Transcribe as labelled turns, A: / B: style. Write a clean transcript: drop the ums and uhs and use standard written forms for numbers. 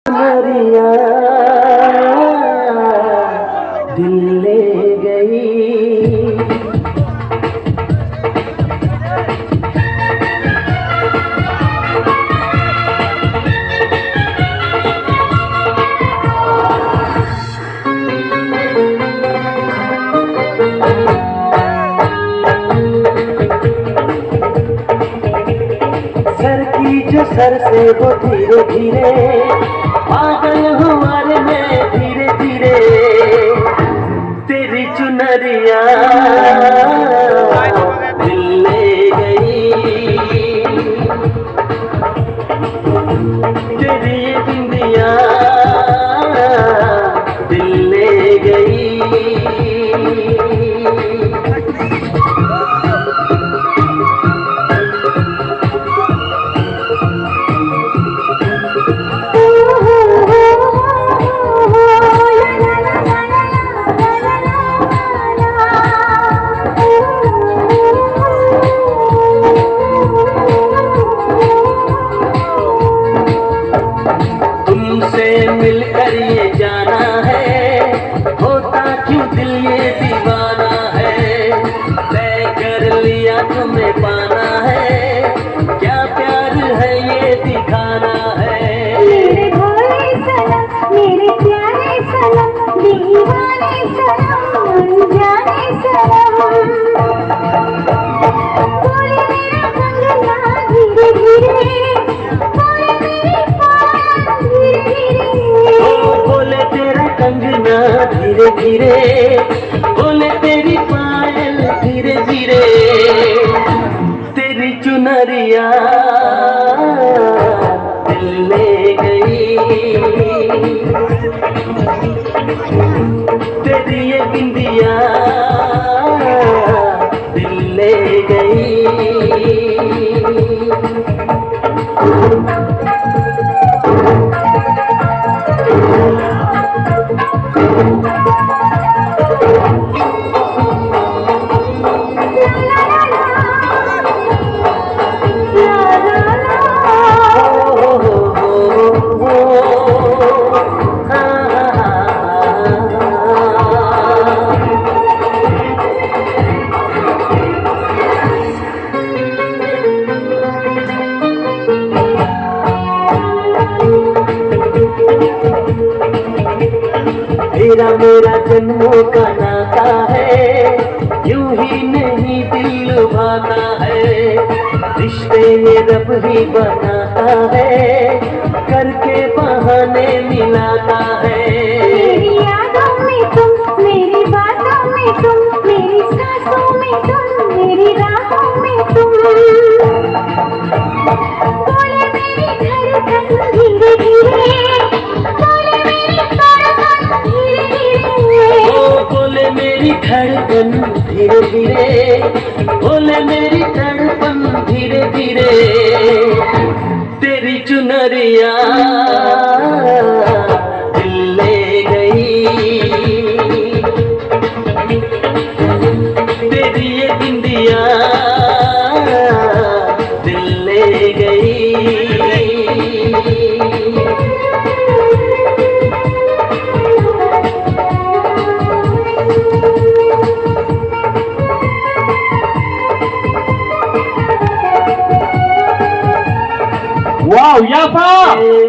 A: मरिया दिल ले गई। सर की जो सर से वो धीरे धीरे पागल हुआ रे मैं धीरे धीरे तेरी चुनरिया दिल ले गई। तेरी ये बिंदिया दिल ले गई। तुमसे मिलकर ये जाना है, होता क्यों दिल ये दीवाना है। तय कर लिया तुम्हें पाना है, क्या प्यार है ये दिखाना है।
B: मेरे भोले सनम, मेरे प्यारे सनम, दीवाने सनम, अनजाने सनम। बोले मेरा कंगना धीरे धीरे, बोले मेरी पायल धीरे धीरे।
A: बोले तेरा कंगना धीरे धीरे, बोले तेरी पायल धीरे धीरे तेरी चुनरिया दिल ले गई। तेरी ये बिंदिया दिल ले गई। तेरा मेरा जन्मों का नाता है, यूं ही नहीं दिल लुभाता है। रिश्ते ये रब ही बनाता है, करके बहाने मिलाता है।
B: मेरी यादों में तुम, मेरी बातों में तुम, मेरी सांसों में तुम, मेरी राहों में तुम। बोले मेरी धड़कन धीरे धीरे, बोले मेरी धड़कन धीरे धीरे।
A: बोले मेरी धड़कन धीरे धीरे, बोले मेरी धड़कन धीरे धीरे तेरी चुनरिया दिल ले गई। तेरी ये बिंदिया दिल ले गई।
C: Wow, Yafa!